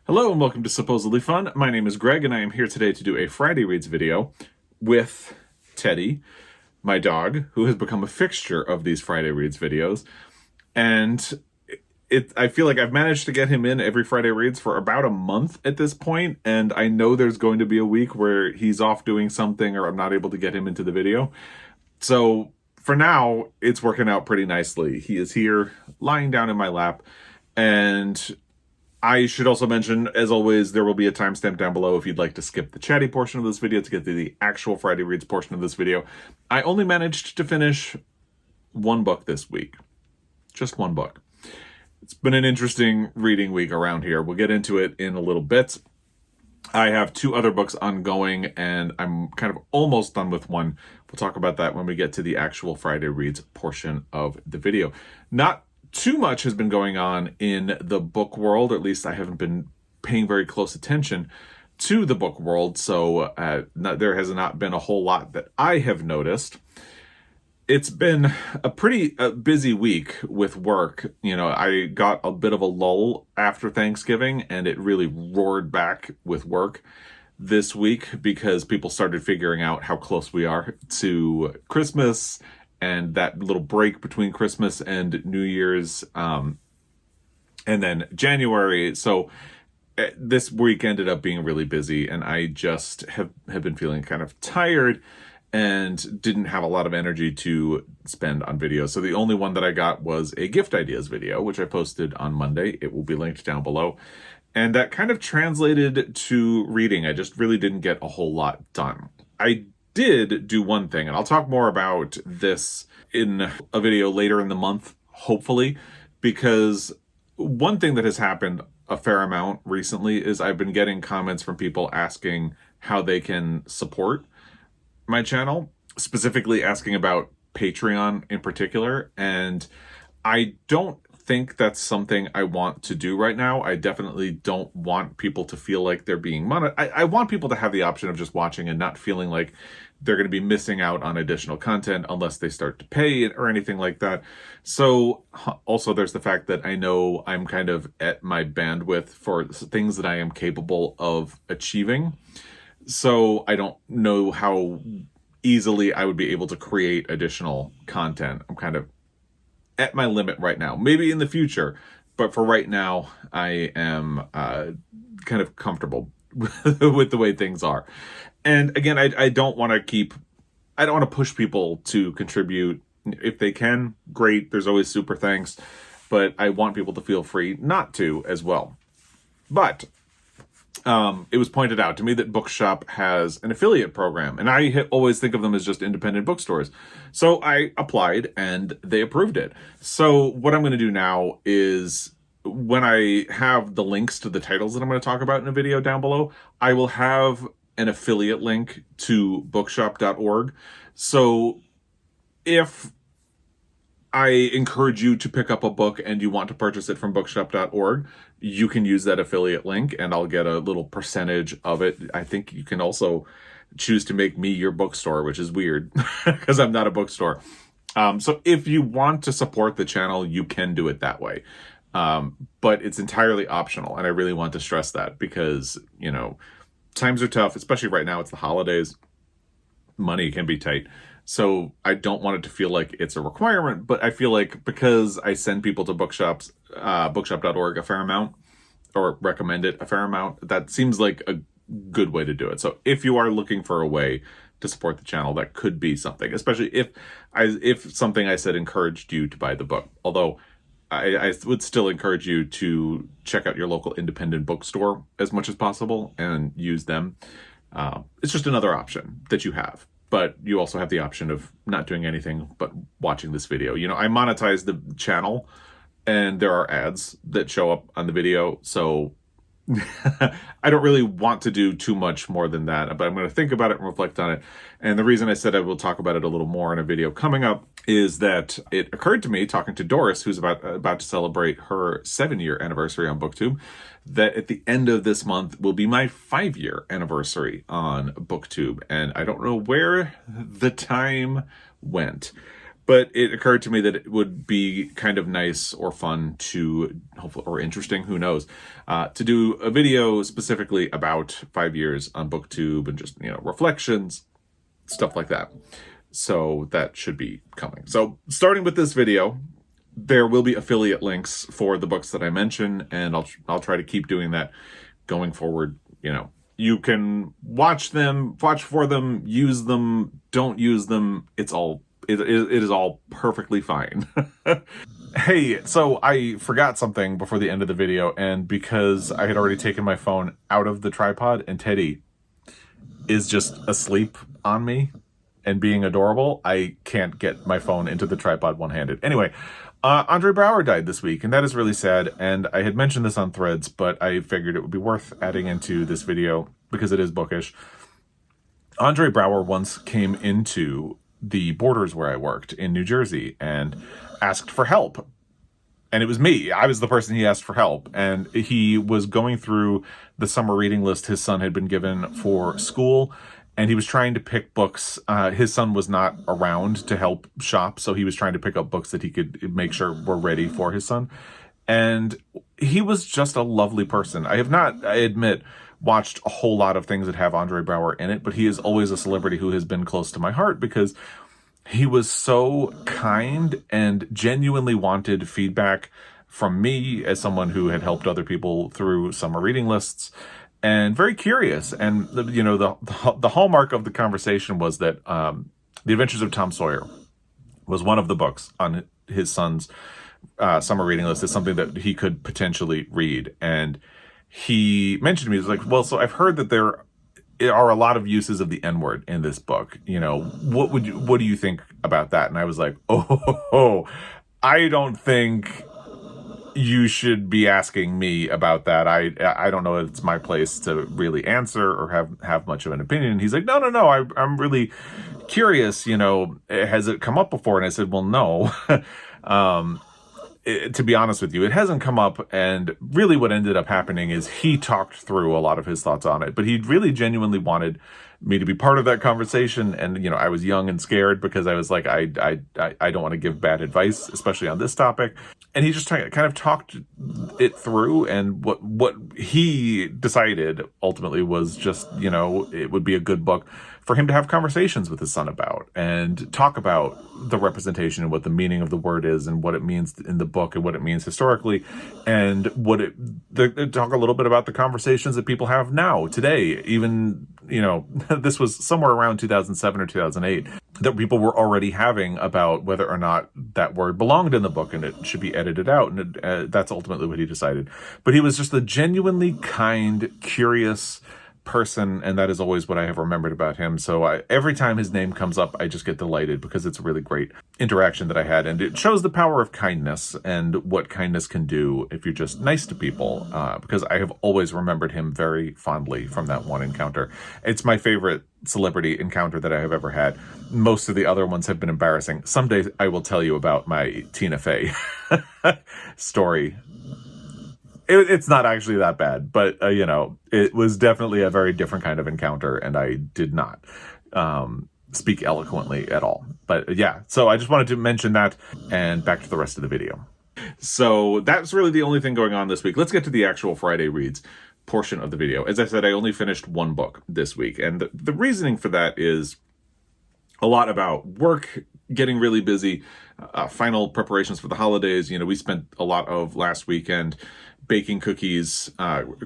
Hello and welcome to Supposedly Fun. My name is Greg and I am here today to do a Friday Reads video with Teddy, my dog, who has become a fixture of these Friday Reads videos. And I feel like I've managed to get him in every Friday Reads for about a month at this point, and I know there's going to be a week where he's off doing something or I'm not able to get him into the video. So for now, it's working out pretty nicely. He is here lying down in my lap, and I should also mention, as always, there will be a timestamp down below if you'd like to skip the chatty portion of this video to get to the actual Friday Reads portion of this video. I only managed to finish one book this week. Just one book. It's been an interesting reading week around here. We'll get into it in a little bit. I have two other books ongoing, and I'm kind of almost done with one. We'll talk about that when we get to the actual Friday Reads portion of the video. Not too much has been going on in the book world, or at least I haven't been paying very close attention to the book world, so there has not been a whole lot that I have noticed. It's been a pretty busy week with work. You know, I got a bit of a lull after Thanksgiving, and it really roared back with work this week because people started figuring out how close we are to Christmas and that little break between Christmas and New Year's, and then January. So this week ended up being really busy, and I just have been feeling kind of tired and didn't have a lot of energy to spend on videos. So the only one that I got was a gift ideas video, which I posted on Monday. It will be linked down below. And that kind of translated to reading. I just really didn't get a whole lot done. I did do one thing, and I'll talk more about this in a video later in the month, hopefully, because one thing that has happened a fair amount recently is I've been getting comments from people asking how they can support my channel, specifically asking about Patreon in particular, and I don't think that's something I want to do right now. I definitely don't want people to feel like they're being monetized. I want people to have the option of just watching and not feeling like they're going to be missing out on additional content unless they start to pay or anything like that. So also there's the fact that I know I'm kind of at my bandwidth for things that I am capable of achieving. So I don't know how easily I would be able to create additional content. I'm kind of at my limit right now. Maybe in the future, but for right now, I am kind of comfortable with the way things are. And again, I don't want to push people to contribute. If they can, great. There's always super thanks, but I want people to feel free not to as well. But it was pointed out to me that Bookshop has an affiliate program, and I always think of them as just independent bookstores. So I applied, and they approved it. So what I'm going to do now is, when I have the links to the titles that I'm going to talk about in a video down below, I will have an affiliate link to bookshop.org. So if I encourage you to pick up a book and you want to purchase it from bookshop.org, you can use that affiliate link and I'll get a little percentage of it. I think you can also choose to make me your bookstore, which is weird because I'm not a bookstore. So if you want to support the channel, you can do it that way. But it's entirely optional. And I really want to stress that because, you know, times are tough, especially right now. It's the holidays. Money can be tight. So I don't want it to feel like it's a requirement, but I feel like because I send people to bookshops, bookshop.org a fair amount, or recommend it a fair amount, that seems like a good way to do it. So if you are looking for a way to support the channel, that could be something, especially if something I said encouraged you to buy the book. Although I would still encourage you to check out your local independent bookstore as much as possible and use them. It's just another option that you have. But you also have the option of not doing anything but watching this video. You know, I monetize the channel, and there are ads that show up on the video. So I don't really want to do too much more than that, but I'm going to think about it and reflect on it. And the reason I said I will talk about it a little more in a video coming up is that it occurred to me, talking to Doris, who's about to celebrate her 7-year anniversary on BookTube, that at the end of this month will be my 5-year anniversary on BookTube. And I don't know where the time went, But it occurred to me that it would be kind of nice or fun to, hopefully, or interesting, who knows, to do a video specifically about 5 years on BookTube and just, reflections, stuff like that. So that should be coming. So starting with this video, there will be affiliate links for the books that I mention, and I'll try to keep doing that going forward. You can watch for them, use them, don't use them. It is all perfectly fine. Hey, so I forgot something before the end of the video, and because I had already taken my phone out of the tripod and Teddy is just asleep on me and being adorable, I can't get my phone into the tripod one-handed. Anyway, Andre Braugher died this week, and that is really sad, and I had mentioned this on Threads, but I figured it would be worth adding into this video because it is bookish. Andre Braugher once came into the Borders where I worked in New Jersey and asked for help. And it was me. I was the person he asked for help. And he was going through the summer reading list his son had been given for school, and he was trying to pick books. His son was not around to help shop, so he was trying to pick up books that he could make sure were ready for his son. And he was just a lovely person. I have not, I admit, watched a whole lot of things that have Andre Braugher in it, but he is always a celebrity who has been close to my heart because he was so kind and genuinely wanted feedback from me as someone who had helped other people through summer reading lists, and very curious. And the hallmark of the conversation was that The Adventures of Tom Sawyer was one of the books on his son's summer reading list as something that he could potentially read. And he mentioned to me, he was like, well, so I've heard that there are a lot of uses of the N-word in this book. What do you think about that? And I was like, I don't think you should be asking me about that. I don't know if it's my place to really answer or have much of an opinion. And he's like, no, I'm really curious, has it come up before? And I said, well, no. To be honest with you, it hasn't come up, and really what ended up happening is he talked through a lot of his thoughts on it, but he really genuinely wanted me to be part of that conversation. And, I was young and scared because I was like, I don't want to give bad advice, especially on this topic. And he just kind of talked it through, and what he decided ultimately was just, it would be a good book for him to have conversations with his son about and talk about the representation and what the meaning of the word is and what it means in the book and what it means historically, and talk a little bit about the conversations that people have now, today, even, this was somewhere around 2007 or 2008, that people were already having about whether or not that word belonged in the book and it should be edited out. And that's ultimately what he decided. But he was just a genuinely kind, curious person, and that is always what I have remembered about him. So every time his name comes up, I just get delighted because it's a really great interaction that I had, and it shows the power of kindness and what kindness can do if you're just nice to people, because I have always remembered him very fondly from that one encounter. It's my favorite celebrity encounter that I have ever had. Most of the other ones have been embarrassing. Someday I will tell you about my Tina Fey story. It's not actually that bad, but, it was definitely a very different kind of encounter, and I did not speak eloquently at all. But yeah, so I just wanted to mention that, and back to the rest of the video. So that's really the only thing going on this week. Let's get to the actual Friday Reads portion of the video. As I said, I only finished one book this week, and the reasoning for that is a lot about work, getting really busy, final preparations for the holidays. We spent a lot of last weekend baking cookies,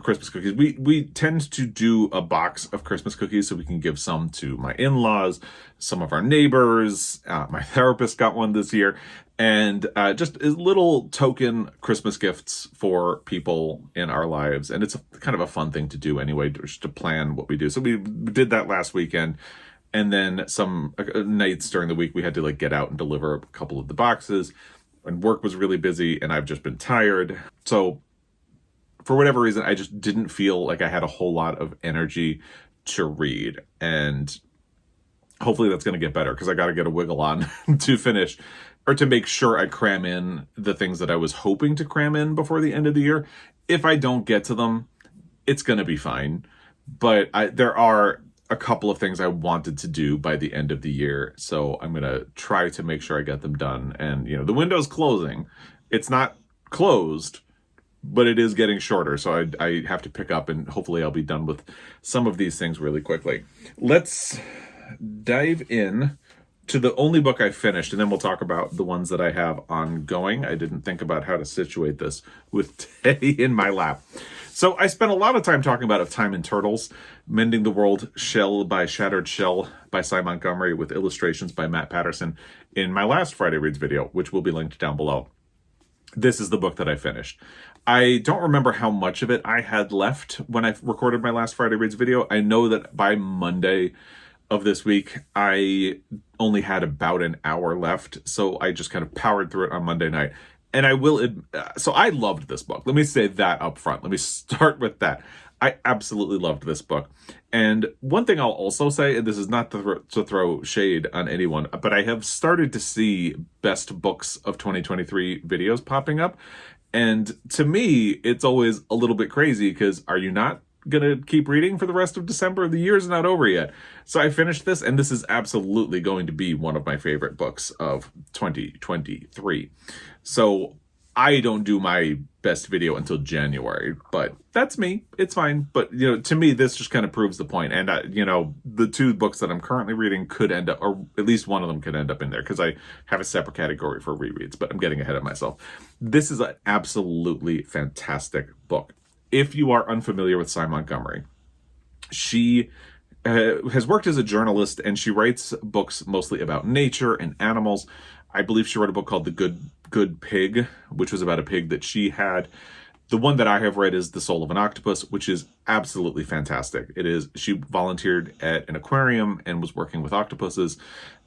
Christmas cookies. We tend to do a box of Christmas cookies so we can give some to my in-laws, some of our neighbors. My therapist got one this year, and just little token Christmas gifts for people in our lives. And it's kind of a fun thing to do anyway, just to plan what we do. So we did that last weekend. And then some nights during the week, we had to get out and deliver a couple of the boxes. And work was really busy, and I've just been tired. So for whatever reason, I just didn't feel like I had a whole lot of energy to read. And hopefully that's going to get better, because I got to get a wiggle on to finish, or to make sure I cram in the things that I was hoping to cram in before the end of the year. If I don't get to them, it's going to be fine. But there are a couple of things I wanted to do by the end of the year. So I'm going to try to make sure I get them done. And, you know, the window's closing. It's not closed, but it is getting shorter. So I have to pick up, and hopefully I'll be done with some of these things really quickly. Let's dive in to the only book I finished, and then we'll talk about the ones that I have ongoing. I didn't think about how to situate this with Teddy in my lap. So I spent a lot of time talking about Of Time and Turtles, Mending the World Shell by Shattered Shell by Cy Montgomery with illustrations by Matt Patterson in my last Friday Reads video, which will be linked down below. This is the book that I finished. I don't remember how much of it I had left when I recorded my last Friday Reads video. I know that by Monday of this week, I only had about an hour left, so I just kind of powered through it on Monday night. And I will, so I loved this book. Let me say that up front. Let me start with that. I absolutely loved this book. And one thing I'll also say, and this is not to throw shade on anyone, but I have started to see best books of 2023 videos popping up. And to me, it's always a little bit crazy because are you not gonna keep reading for the rest of December? The year's not over yet. So I finished this, and this is absolutely going to be one of my favorite books of 2023. So I don't do my best video until January, but that's me. It's fine. But, you know, to me, this just kind of proves the point. And, you know, the two books that I'm currently reading could end up, or at least one of them could end up in there because I have a separate category for rereads, but I'm getting ahead of myself. This is an absolutely fantastic book. If you are unfamiliar with Cy Montgomery, she has worked as a journalist, and she writes books mostly about nature and animals. I believe she wrote a book called The Good Pig, which was about a pig that she had. The one that I have read is The Soul of an Octopus, which is absolutely fantastic. It is, she volunteered at an aquarium and was working with octopuses,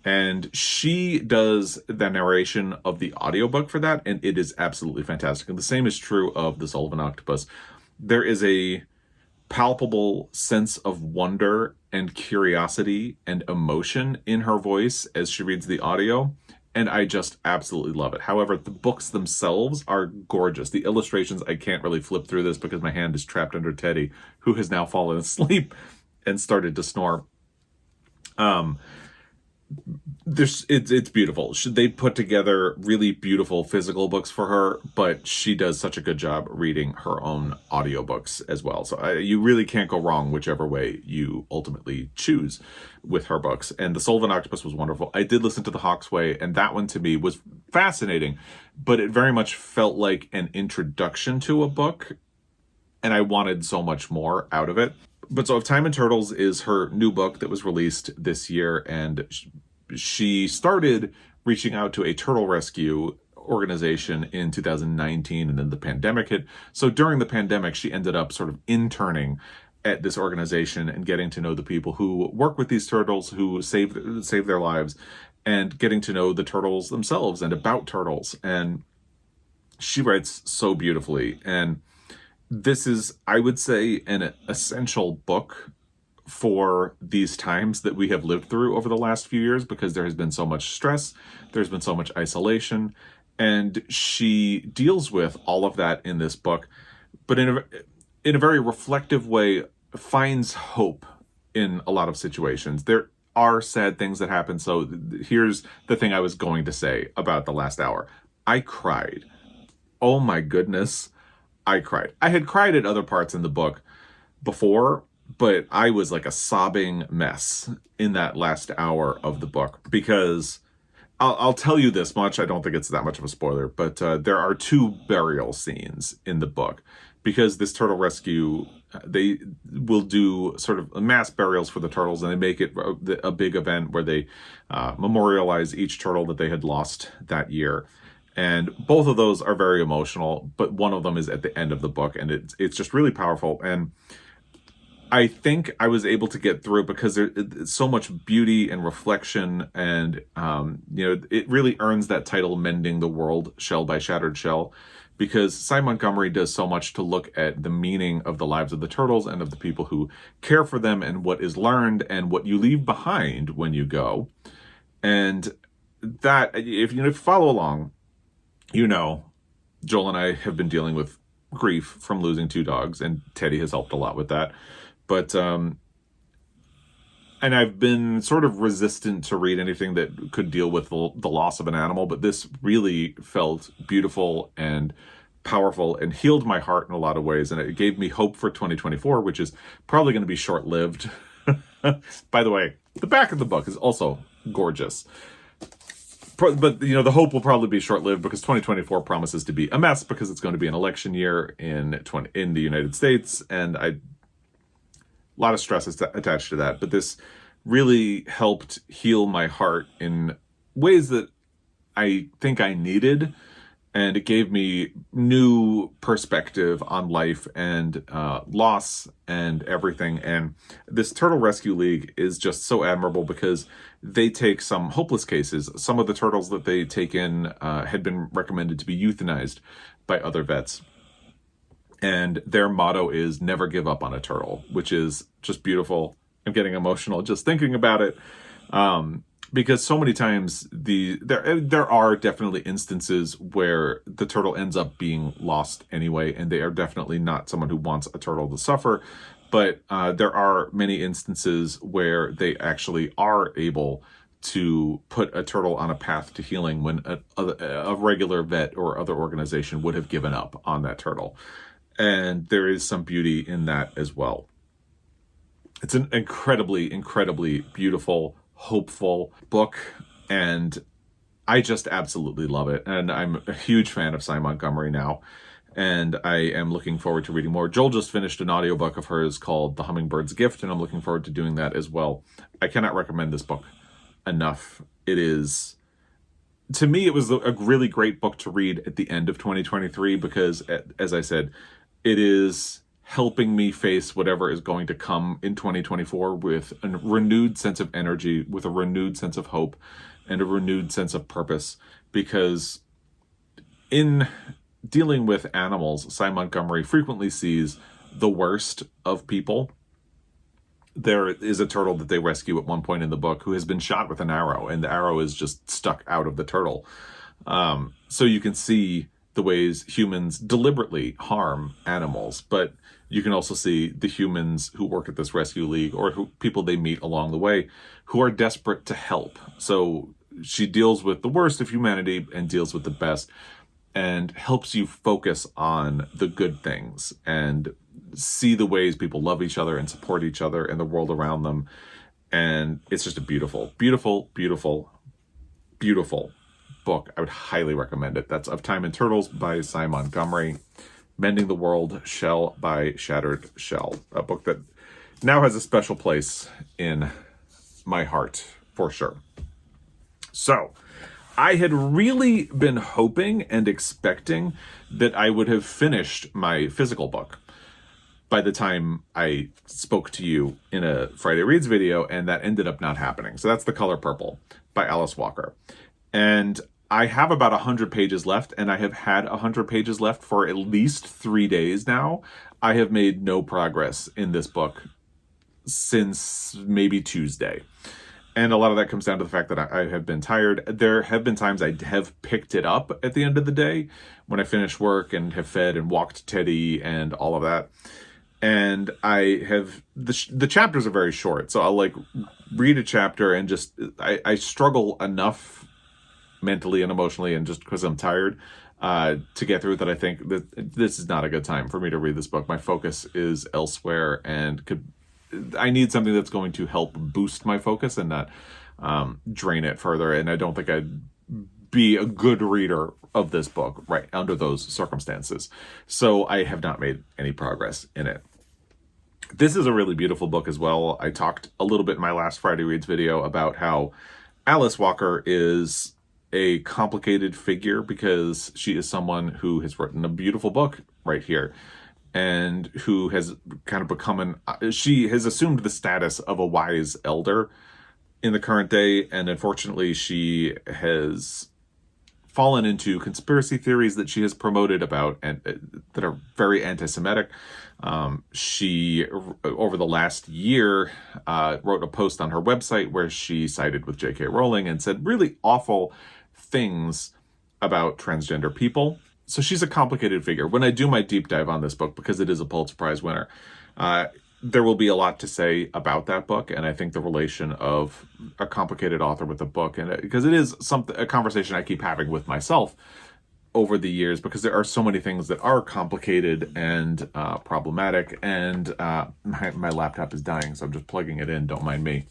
and she does the narration of the audiobook for that, and it is absolutely fantastic. And the same is true of The Soul of an Octopus. There is a palpable sense of wonder and curiosity and emotion in her voice as she reads the audio, and I just absolutely love it. However, the books themselves are gorgeous. The illustrations, I can't really flip through this because my hand is trapped under Teddy, who has now fallen asleep and started to snore. It's beautiful. They put together really beautiful physical books for her, but she does such a good job reading her own audiobooks as well. So you really can't go wrong whichever way you ultimately choose with her books. And The Soul of an Octopus was wonderful. I did listen to The Hawk's Way, and that one to me was fascinating, but it very much felt like an introduction to a book, and I wanted so much more out of it. But so Of Time and Turtles is her new book that was released this year, and she started reaching out to a turtle rescue organization in 2019, and then the pandemic hit. So during the pandemic, she ended up sort of interning at this organization and getting to know the people who work with these turtles, who save their lives, and getting to know the turtles themselves and about turtles. And she writes so beautifully, and this is, I would say, an essential book for these times that we have lived through over the last few years, because there has been so much stress, there's been so much isolation, and she deals with all of that in this book, but in a very reflective way, finds hope in a lot of situations. There are sad things that happen, so here's the thing I was going to say about the last hour. I cried. Oh my goodness. I cried. I had cried at other parts in the book before, but I was like a sobbing mess in that last hour of the book, because I'll tell you this much. I don't think it's that much of a spoiler, but there are two burial scenes in the book, because this turtle rescue, they will do sort of mass burials for the turtles, and they make it a big event where they memorialize each turtle that they had lost that year. And both of those are very emotional, but one of them is at the end of the book, and it's just really powerful. And I think I was able to get through it because there's so much beauty and reflection, and it really earns that title, Mending the World Shell by Shattered Shell, because Cy Montgomery does so much to look at the meaning of the lives of the turtles and of the people who care for them, and what is learned and what you leave behind when you go. And that, if you follow along, Joel and I have been dealing with grief from losing two dogs, and Teddy has helped a lot with that. But and I've been sort of resistant to read anything that could deal with the loss of an animal, but this really felt beautiful and powerful and healed my heart in a lot of ways, and it gave me hope for 2024, which is probably going to be short-lived. By the way, the back of the book is also gorgeous. But, you know, the hope will probably be short-lived because 2024 promises to be a mess because it's going to be an election year in the United States, and a lot of stress is attached to that. But this really helped heal my heart in ways that I think I needed, and it gave me new perspective on life and loss and everything. And this Turtle Rescue League is just so admirable because they take some hopeless cases. Some of the turtles that they take in had been recommended to be euthanized by other vets. And their motto is never give up on a turtle, which is just beautiful. I'm getting emotional just thinking about it. Because so many times there are definitely instances where the turtle ends up being lost anyway, and they are definitely not someone who wants a turtle to suffer. But there are many instances where they actually are able to put a turtle on a path to healing when a regular vet or other organization would have given up on that turtle. And there is some beauty in that as well. It's an incredibly, incredibly beautiful, hopeful book, and I just absolutely love it. And I'm a huge fan of Cy Montgomery now, and I am looking forward to reading more. Joel just finished an audiobook of hers called The Hummingbird's Gift, and I'm looking forward to doing that as well. I cannot recommend this book enough. It is, to me, it was a really great book to read at the end of 2023 because, as I said, it is helping me face whatever is going to come in 2024 with a renewed sense of energy, with a renewed sense of hope, and a renewed sense of purpose. Because in dealing with animals, Cy Montgomery frequently sees the worst of people. There is a turtle that they rescue at one point in the book who has been shot with an arrow, and the arrow is just stuck out of the turtle. So you can see the ways humans deliberately harm animals, but you can also see the humans who work at this rescue league or people they meet along the way who are desperate to help. So she deals with the worst of humanity and deals with the best and helps you focus on the good things and see the ways people love each other and support each other and the world around them. And it's just a beautiful, beautiful, beautiful, beautiful book. I would highly recommend it. That's Of Time and Turtles by Cy Montgomery. Mending the World Shell by Shattered Shell. A book that now has a special place in my heart, for sure. So, I had really been hoping and expecting that I would have finished my physical book by the time I spoke to you in a Friday Reads video, and that ended up not happening. So that's The Color Purple by Alice Walker. And I have about 100 pages left, and I have had 100 pages left for at least 3 days now. I have made no progress in this book since maybe Tuesday. And a lot of that comes down to the fact that I have been tired. There have been times I have picked it up at the end of the day when I finish work and have fed and walked Teddy and all of that. And I have, the chapters are very short. So I'll read a chapter and just, I struggle enough mentally and emotionally and just because I'm tired to get through it that I think that this is not a good time for me to read this book. My focus is elsewhere, and I need something that's going to help boost my focus and not drain it further. And I don't think I'd be a good reader of this book right under those circumstances. So I have not made any progress in it. This is a really beautiful book as well. I talked a little bit in my last Friday Reads video about how Alice Walker is a complicated figure because she is someone who has written a beautiful book right here and who has kind of become she has assumed the status of a wise elder in the current day. And unfortunately, she has fallen into conspiracy theories that she has promoted about and that are very anti-Semitic. She, over the last year, wrote a post on her website where she sided with J.K. Rowling and said really awful things about transgender people. So she's a complicated figure. When I do my deep dive on this book, because it is a Pulitzer Prize winner, there will be a lot to say about that book, and I think the relation of a complicated author with a book, and because it is a conversation I keep having with myself over the years, because there are so many things that are complicated and problematic, and my laptop is dying, so I'm just plugging it in, don't mind me.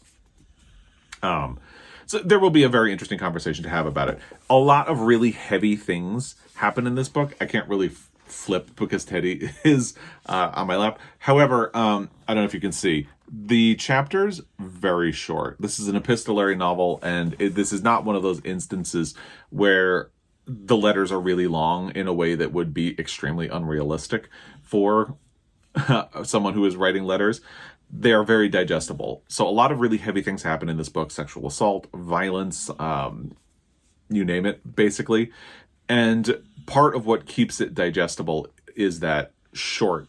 So there will be a very interesting conversation to have about it. A lot of really heavy things happen in this book. I can't really flip because Teddy is on my lap. However, I don't know if you can see, the chapters very short. This is an epistolary novel, and this is not one of those instances where the letters are really long in a way that would be extremely unrealistic for someone who is writing letters. They are very digestible. So a lot of really heavy things happen in this book: sexual assault, violence, you name it, basically. And part of what keeps it digestible is that short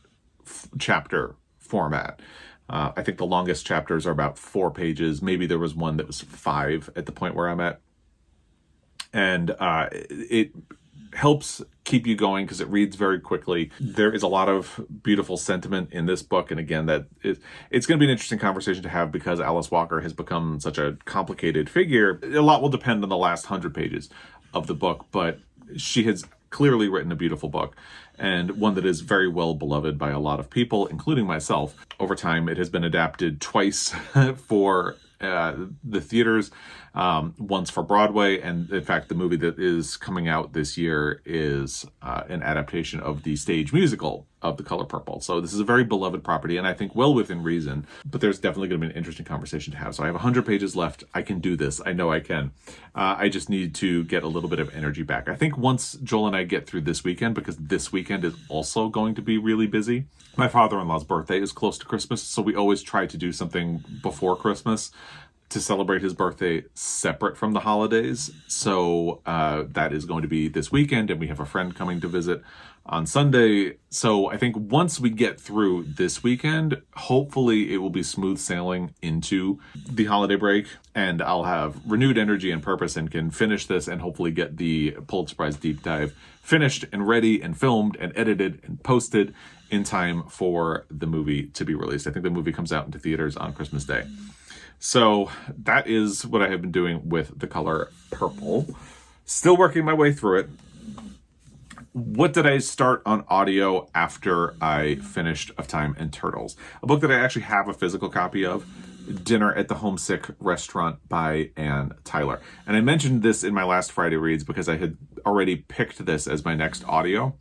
chapter format. I think the longest chapters are about 4 pages. Maybe there was one that was 5 at the point where I'm at. And it helps keep you going because it reads very quickly. There is a lot of beautiful sentiment in this book. And again, it's going to be an interesting conversation to have because Alice Walker has become such a complicated figure. A lot will depend on the last 100 pages of the book, but she has clearly written a beautiful book, and one that is very well beloved by a lot of people, including myself. Over time, it has been adapted twice for the theaters, once for Broadway, and in fact the movie that is coming out this year is an adaptation of the stage musical of The Color Purple. So this is a very beloved property, and I think well within reason, but there's definitely going to be an interesting conversation to have. So I have 100 pages left. I can do this. I know I can. I just need to get a little bit of energy back. I think once Joel and I get through this weekend, because this weekend is also going to be really busy. My father-in-law's birthday is close to Christmas, so we always try to do something before Christmas to celebrate his birthday separate from the holidays. So that is going to be this weekend, and we have a friend coming to visit on Sunday. So I think once we get through this weekend, hopefully it will be smooth sailing into the holiday break, and I'll have renewed energy and purpose and can finish this and hopefully get the Pulitzer Prize deep dive finished and ready and filmed and edited and posted in time for the movie to be released. I think the movie comes out into theaters on Christmas Day. So that is what I have been doing with The Color Purple. Still working my way through it. What did I start on audio after I finished Of Time and Turtles? A book that I actually have a physical copy of, Dinner at the Homesick Restaurant by Ann Tyler. And I mentioned this in my last Friday Reads because I had already picked this as my next audio.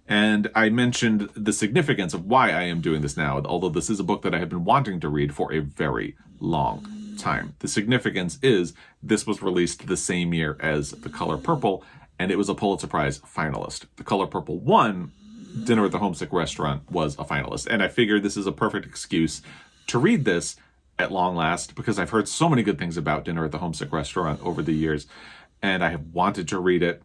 And I mentioned the significance of why I am doing this now, although this is a book that I have been wanting to read for a very long time. The significance is this was released the same year as The Color Purple, and it was a Pulitzer Prize finalist. The Color Purple won. Dinner at the Homesick Restaurant was a finalist. And I figured this is a perfect excuse to read this at long last, because I've heard so many good things about Dinner at the Homesick Restaurant over the years, and I have wanted to read it.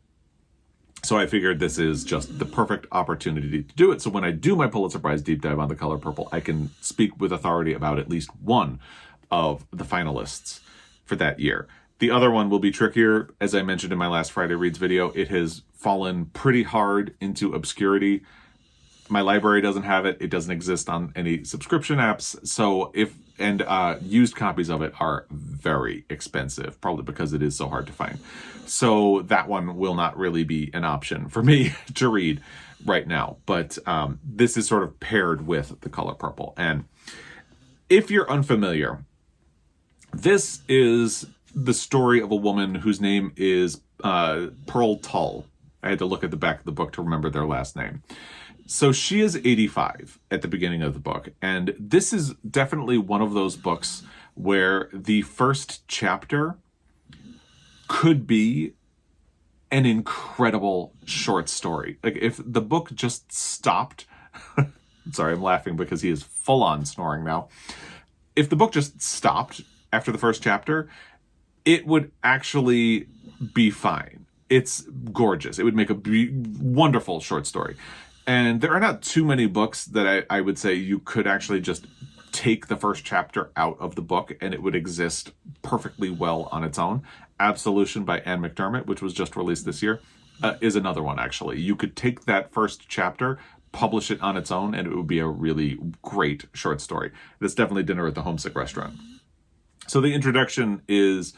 So I figured this is just the perfect opportunity to do it. So when I do my Pulitzer Prize deep dive on The Color Purple, I can speak with authority about at least one of the finalists for that year. The other one will be trickier. As I mentioned in my last Friday Reads video, it has fallen pretty hard into obscurity. My library doesn't have it. It doesn't exist on any subscription apps. So used copies of it are very expensive, probably because it is so hard to find. So that one will not really be an option for me to read right now. But this is sort of paired with The Color Purple. And if you're unfamiliar, this is the story of a woman whose name is Pearl Tull. I had to look at the back of the book to remember their last name. So she is 85 at the beginning of the book. And this is definitely one of those books where the first chapter could be an incredible short story. Like if the book just stopped, sorry, I'm laughing because he is full on snoring now. If the book just stopped after the first chapter, it would actually be fine. It's gorgeous. It would make a wonderful short story. And there are not too many books that I would say you could actually just take the first chapter out of the book and it would exist perfectly well on its own. Absolution by Anne McDermott, which was just released this year, is another one, actually. You could take that first chapter, publish it on its own, and it would be a really great short story. It's definitely Dinner at the Homesick Restaurant. So the introduction is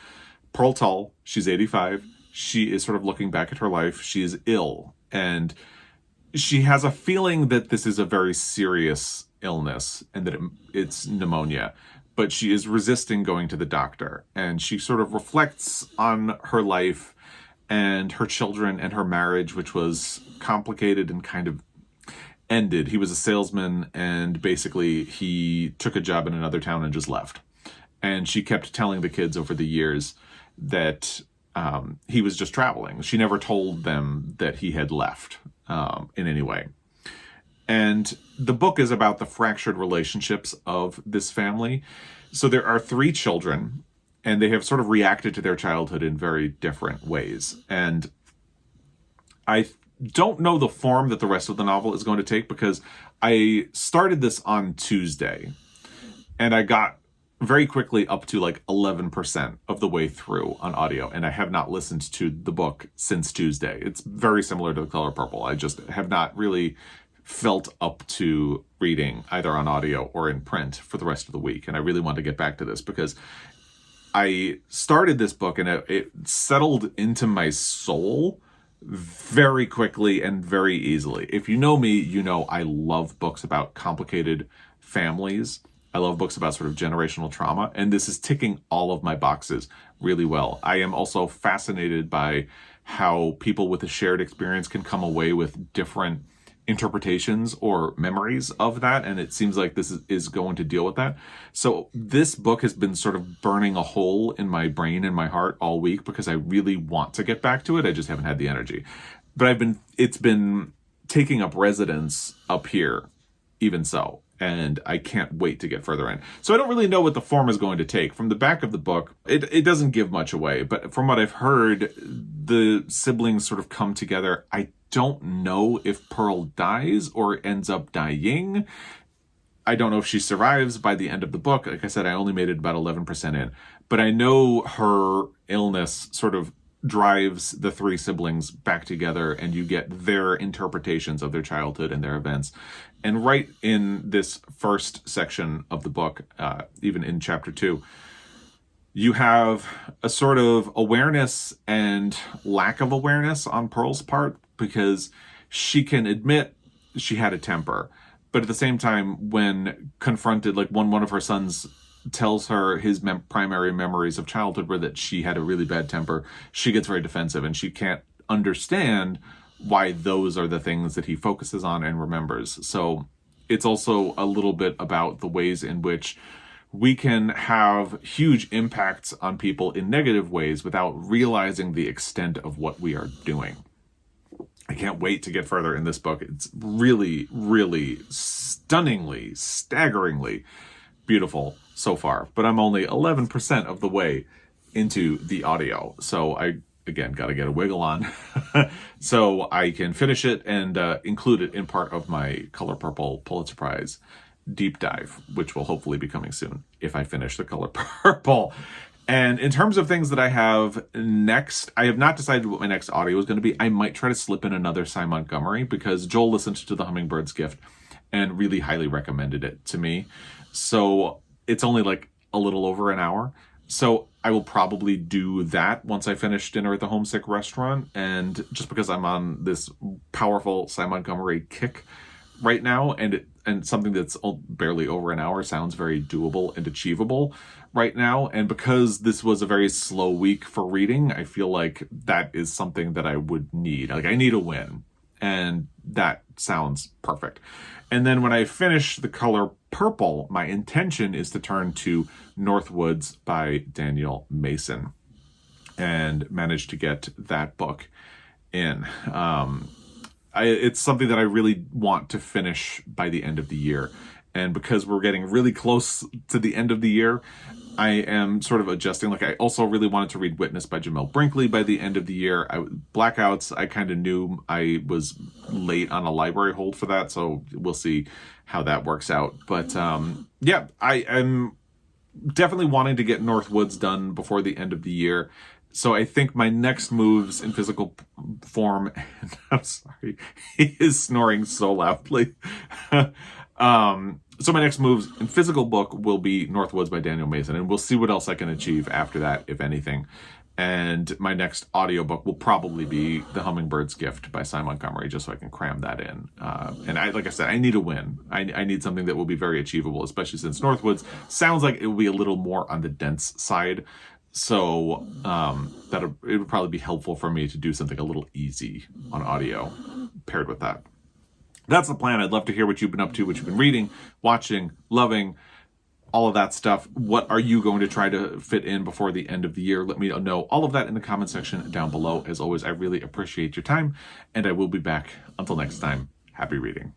Pearl Tull. She's 85. She is sort of looking back at her life. She is ill, and she has a feeling that this is a very serious illness and that it's pneumonia, but she is resisting going to the doctor. And she sort of reflects on her life and her children and her marriage, which was complicated and kind of ended. He was a salesman, and basically he took a job in another town and just left. And she kept telling the kids over the years that he was just traveling. She never told them that he had left in any way. And the book is about the fractured relationships of this family. So there are 3 children, and they have sort of reacted to their childhood in very different ways. And I don't know the form that the rest of the novel is going to take, because I started this on Tuesday, and I got very quickly up to like 11% of the way through on audio, and I have not listened to the book since Tuesday. It's very similar to The Color Purple. I just have not really felt up to reading either on audio or in print for the rest of the week, and I really want to get back to this because I started this book and it settled into my soul very quickly and very easily. If you know me, you know I love books about complicated families. I love books about sort of generational trauma, and this is ticking all of my boxes really well. I am also fascinated by how people with a shared experience can come away with different interpretations or memories of that, and it seems like this is going to deal with that. So this book has been sort of burning a hole in my brain and my heart all week because I really want to get back to it. I just haven't had the energy. But it's been taking up residence up here, even so. And I can't wait to get further in. So I don't really know what the form is going to take. From the back of the book, it doesn't give much away, but from what I've heard, the siblings sort of come together. I don't know if Pearl dies or ends up dying. I don't know if she survives by the end of the book. Like I said, I only made it about 11% in. But I know her illness sort of drives the 3 siblings back together, and you get their interpretations of their childhood and their events. And right in this first section of the book, even in chapter 2, you have a sort of awareness and lack of awareness on Pearl's part, because she can admit she had a temper. But at the same time, when confronted, like one of her sons tells her his primary memories of childhood were that she had a really bad temper, she gets very defensive, and she can't understand why those are the things that he focuses on and remembers. So it's also a little bit about the ways in which we can have huge impacts on people in negative ways without realizing the extent of what we are doing. I can't wait to get further in this book. It's really, really stunningly, staggeringly beautiful so far, but I'm only 11% of the way into the audio. So I, again, got to get a wiggle on so I can finish it and include it in part of my Color Purple Pulitzer Prize deep dive, which will hopefully be coming soon if I finish The Color Purple. And in terms of things that I have next, I have not decided what my next audio is going to be. I might try to slip in another Cy Montgomery, because Joel listened to The Hummingbird's Gift and really highly recommended it to me. So it's only like a little over an hour. So I will probably do that once I finish Dinner at the Homesick Restaurant. And just because I'm on this powerful Cy Montgomery kick right now, and something that's barely over an hour sounds very doable and achievable right now. And because this was a very slow week for reading, I feel like that is something that I would need. Like, I need a win. And that sounds perfect. And then when I finish The Color Purple, my intention is to turn to Northwoods by Daniel Mason and manage to get that book in. It's something that I really want to finish by the end of the year. And because we're getting really close to the end of the year, I am sort of adjusting. Like, I also really wanted to read Witness by Jamel Brinkley by the end of the year. Blackouts, I kind of knew I was late on a library hold for that, so we'll see how that works out. But yeah, I am definitely wanting to get Northwoods done before the end of the year. So I think my next moves in physical form, and I'm sorry, he is snoring so loudly. So my next moves in physical book will be Northwoods by Daniel Mason, and we'll see what else I can achieve after that, if anything. And my next audiobook will probably be The Hummingbird's Gift by Cy Montgomery, just so I can cram that in. And like I said, I need a win. I need something that will be very achievable, especially since Northwoods sounds like it will be a little more on the dense side. So it would probably be helpful for me to do something a little easy on audio paired with that. That's the plan. I'd love to hear what you've been up to, what you've been reading, watching, loving, all of that stuff. What are you going to try to fit in before the end of the year? Let me know all of that in the comment section down below. As always, I really appreciate your time, and I will be back. Until next time, happy reading.